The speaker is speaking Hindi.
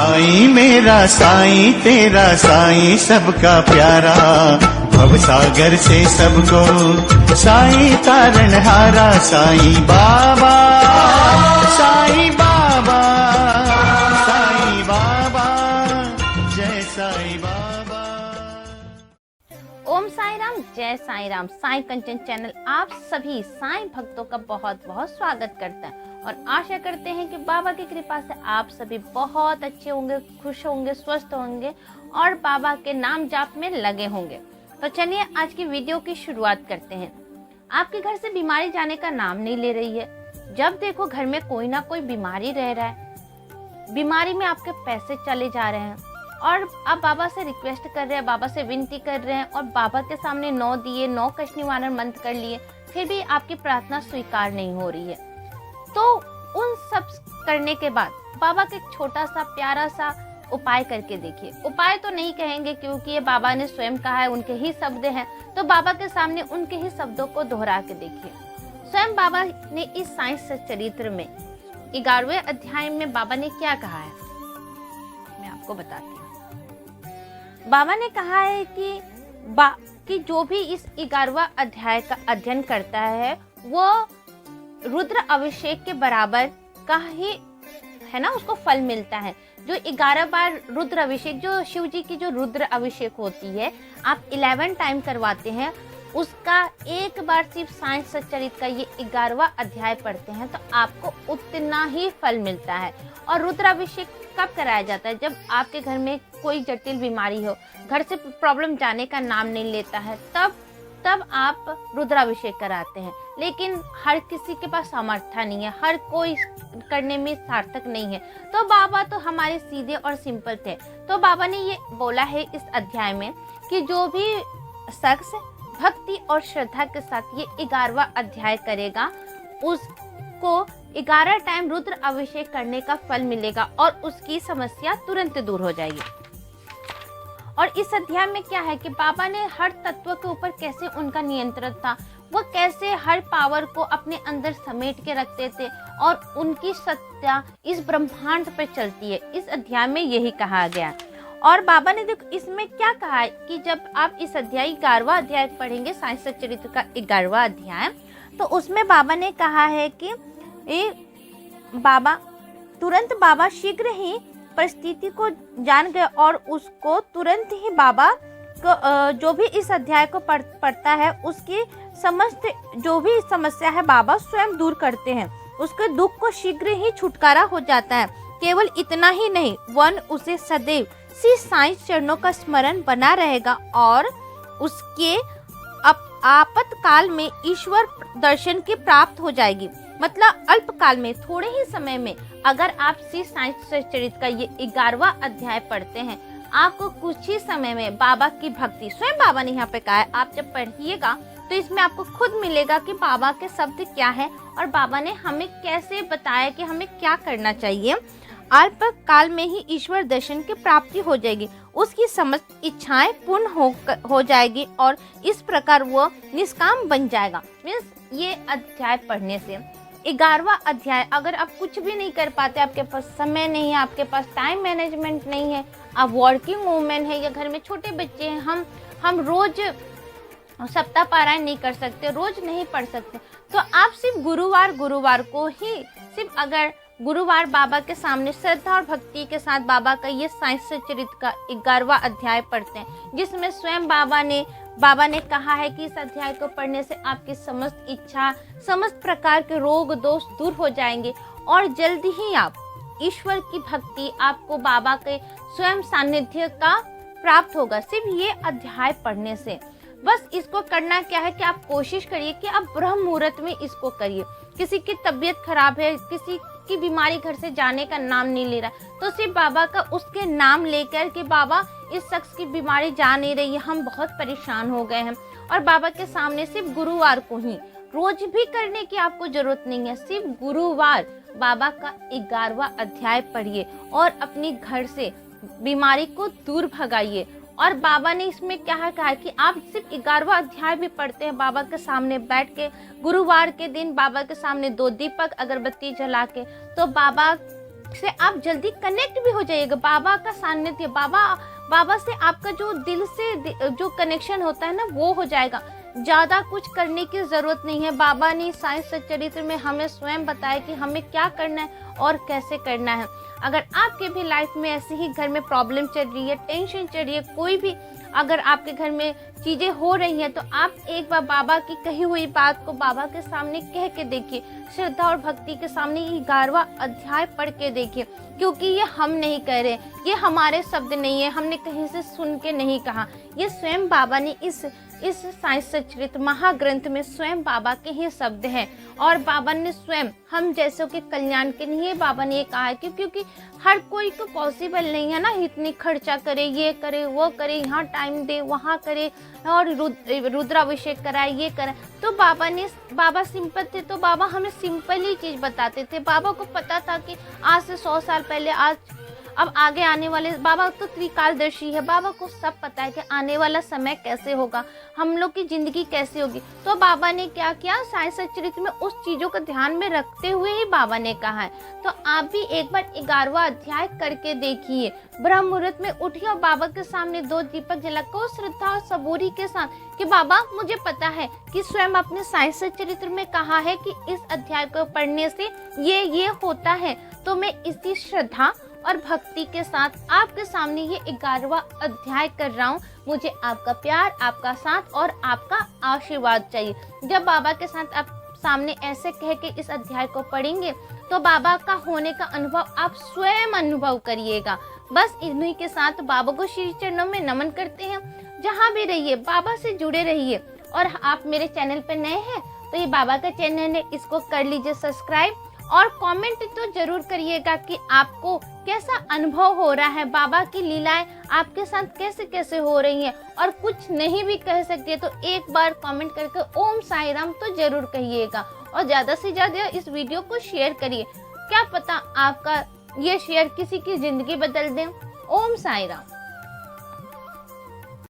साईं मेरा साईं तेरा साईं सबका प्यारा, भव सागर से सबको साईं तारणहारा। साईं बाबा साईं बाबा साईं बाबा जय साईं बाबा। ओम साईं राम, जय साईं राम। साईं कंचन चैनल आप सभी साईं भक्तों का बहुत बहुत स्वागत करता है और आशा करते हैं कि बाबा की कृपा से आप सभी बहुत अच्छे होंगे, खुश होंगे, स्वस्थ होंगे और बाबा के नाम जाप में लगे होंगे। तो चलिए आज की वीडियो की शुरुआत करते हैं। आपके घर से बीमारी जाने का नाम नहीं ले रही है। जब देखो घर में कोई ना कोई बीमारी रह रहा है, बीमारी में आपके पैसे चले जा रहे हैं और आप बाबा से रिक्वेस्ट कर रहे हैं, बाबा से विनती कर रहे हैं और बाबा के सामने 9 दिए, 9 कष्ट निवारण मंत्र कर लिए, फिर भी आपकी प्रार्थना स्वीकार नहीं हो रही है। तो उन सब करने के बाद बाबा के एक छोटा सा प्यारा सा उपाय करके देखिए। उपाय तो नहीं कहेंगे क्योंकि ये बाबा ने स्वयं कहा है, उनके ही शब्द हैं, तो बाबा के सामने उनके ही शब्दों को दोहरा के देखिए। स्वयं बाबा ने इस साइंस चरित्र में 11वें अध्याय में बाबा ने क्या कहा है, मैं आपको बताती हूँ। बाबा ने कहा है कि जो भी इस 11वां अध्याय का अध्ययन करता है वो रुद्र अभिषेक के बराबर का ही है ना, उसको फल मिलता है। जो 11 बार रुद्र अभिषेक, जो शिव जी की जो रुद्र अभिषेक होती है, आप 11 टाइम करवाते हैं, उसका एक बार सिर्फ साइंस सच्चरित का ये 11वां अध्याय पढ़ते हैं तो आपको उतना ही फल मिलता है। और रुद्र अभिषेक कब कराया जाता है? जब आपके घर में कोई जटिल बीमारी हो, घर से प्रॉब्लम जाने का नाम नहीं लेता है, तब आप रुद्राभिषेक कराते हैं। लेकिन हर किसी के पास सामर्थ्य नहीं है, हर कोई करने में सार्थक नहीं है। तो बाबा तो हमारे सीधे और सिंपल थे। तो बाबा ने ये बोला है इस अध्याय में कि जो भी शख्स भक्ति और श्रद्धा के साथ ये 11वां अध्याय करेगा उसको 11 टाइम रुद्र अभिषेक करने का फल मिलेगा और उसकी समस्या तुरंत दूर हो जाएगी। और इस अध्याय में क्या है कि बाबा ने हर तत्व के ऊपर कैसे उनका नियंत्रण था, वो कैसे हर पावर को अपने अंदर समेट के रखते थे और उनकी सत्ता इस ब्रह्मांड पर चलती है। इस अध्याय में यही कहा गया। और बाबा ने देखो इसमें क्या कहा है कि जब आप इस अध्याय 11वां अध्याय पढ़ेंगे, साइंस चरित्र का 11वां अध्याय, तो उसमें बाबा ने कहा है कि बाबा शीघ्र ही परिस्थिति को जान गए और उसको तुरंत ही बाबा को जो भी इस अध्याय को पढ़ता है उसकी समस्त जो भी समस्या है बाबा स्वयं दूर करते हैं। उसके दुख को शीघ्र ही छुटकारा हो जाता है। केवल इतना ही नहीं, उसे सदैव श्री साईं चरणों का स्मरण बना रहेगा और उसके आपातकाल में ईश्वर दर्शन की प्राप्त हो जाएगी। मतलब अल्प काल में, थोड़े ही समय में अगर आप श्री साईं चरित्र का ये 11वां अध्याय पढ़ते हैं, आपको कुछ ही समय में बाबा की भक्ति, स्वयं बाबा ने यहाँ पे कहा है, आप जब पढ़िएगा तो इसमें आपको खुद मिलेगा कि बाबा के शब्द क्या है और बाबा ने हमें कैसे बताया कि हमें क्या करना चाहिए। अल्प काल में ही ईश्वर दर्शन की प्राप्ति हो जाएगी, उसकी समस्त इच्छाएं पूर्ण हो जाएगी और इस प्रकार वो निष्काम बन जाएगा। मीन्स ये अध्याय पढ़ने से 11वां अध्याय, अगर आप कुछ भी नहीं कर पाते, आपके पास समय नहीं है, आपके पास टाइम मैनेजमेंट नहीं है, आप वर्किंग वूमेन है या घर में छोटे बच्चे हैं, हम रोज सप्ताह पारायण नहीं कर सकते, रोज नहीं पढ़ सकते, तो आप सिर्फ गुरुवार को ही, सिर्फ अगर गुरुवार बाबा के सामने श्रद्धा और भक्ति के साथ बाबा का ये साइंस चरित्र का 11वां अध्याय पढ़ते हैं, जिसमें स्वयं बाबा ने कहा है कि इस अध्याय को पढ़ने से आपकी समस्त इच्छा, समस्त प्रकार के रोग दोष दूर हो जाएंगे और जल्दी ही आप ईश्वर की भक्ति, आपको बाबा के स्वयं सानिध्य का प्राप्त होगा सिर्फ ये अध्याय पढ़ने से। बस इसको करना क्या है कि आप कोशिश करिए कि आप ब्रह्म मुहूर्त में इसको करिए। किसी की तबीयत खराब है, किसी की बीमारी घर से जाने का नाम नहीं ले रहा, तो सिर्फ बाबा का उसके नाम लेकर के बाबा इस शख्स की बीमारी जा नहीं रही है, हम बहुत परेशान हो गए हैं, और बाबा के सामने सिर्फ गुरुवार को ही, रोज भी करने की आपको जरूरत नहीं है, सिर्फ गुरुवार बाबा का 11वां अध्याय पढ़िए और अपने घर से बीमारी को दूर भगाइए। और बाबा ने इसमें क्या कहा है कि आप सिर्फ 11वां अध्याय भी पढ़ते हैं बाबा के सामने बैठ के, गुरुवार के दिन बाबा के सामने 2 दीपक अगरबत्ती जला के, तो बाबा से आप जल्दी कनेक्ट भी हो जाइएगा। बाबा का सानिध्य, बाबा से आपका जो दिल से जो कनेक्शन होता है ना वो हो जाएगा। ज़्यादा कुछ करने की ज़रूरत नहीं है। बाबा ने साईं सच्चरित्र में हमें स्वयं बताया कि हमें क्या करना है और कैसे करना है। अगर आपके भी लाइफ में ऐसे ही घर में प्रॉब्लम चल रही है, टेंशन चल रही है, कोई भी अगर आपके घर में चीज़ें हो रही हैं, तो आप एक बार बाबा की कही हुई बात को बाबा के सामने कह के देखिए। श्रद्धा और भक्ति के सामने ये 11वां अध्याय पढ़ के देखिए, क्योंकि ये हम नहीं कह रहे, ये हमारे शब्द नहीं है, हमने कहीं से सुन के नहीं कहा। ये स्वयं बाबा ने इस साईं सच्चरित्र महाग्रंथ में स्वयं बाबा के ही शब्द हैं। और बाबा ने स्वयं हम जैसों के कल्याण के लिए बाबा ने ये कहा है, क्योंकि हर कोई को पॉसिबल नहीं है ना, इतनी खर्चा करे, ये करे, वो करे, यहाँ टाइम दे, वहाँ करे, और रुद्राभिषेक कराए, ये कराए। तो बाबा सिंपल थे, तो बाबा हमें सिंपल ही चीज़ बताते थे। बाबा को पता था कि आज से 100 साल पहले, अब आगे आने वाले, बाबा तो त्रिकालदर्शी है, बाबा को सब पता है कि आने वाला समय कैसे होगा, हम लोग की जिंदगी कैसे होगी। तो बाबा ने क्या किया, साईं सच्चरित्र में उस चीज़ों को ध्यान में रखते हुए ही बाबा ने कहा है। तो आप भी एक बार 11वां अध्याय करके देखिए। ब्रह्म मुहूर्त में उठिए और बाबा के सामने 2 दीपक जलाकर श्रद्धा और सबूरी के साथ कि बाबा मुझे पता है कि स्वयं अपने साईं सच्चरित्र में कहा है कि इस अध्याय को पढ़ने से ये होता है, तो मैं इसी श्रद्धा और भक्ति के साथ आपके सामने ये 11वां अध्याय कर रहा हूँ। मुझे आपका प्यार, आपका साथ और आपका आशीर्वाद चाहिए। जब बाबा के साथ आप सामने ऐसे कह के इस अध्याय को पढ़ेंगे, तो बाबा का होने का अनुभव आप स्वयं अनुभव करिएगा। बस इन्हीं के साथ बाबा को श्री चरणों में नमन करते हैं। जहाँ भी रहिए बाबा से जुड़े रहिए। और आप मेरे चैनल पर नए हैं तो ये बाबा का चैनल है, इसको कर लीजिए सब्सक्राइब। और कमेंट तो जरूर करिएगा कि आपको कैसा अनुभव हो रहा है, बाबा की लीलाएं आपके साथ कैसे कैसे हो रही हैं। और कुछ नहीं भी कह सकते तो एक बार कमेंट करके ओम साईं राम तो जरूर कहिएगा। और ज़्यादा से ज़्यादा इस वीडियो को शेयर करिए, क्या पता आपका ये शेयर किसी की ज़िंदगी बदल दे। ओम साईं राम।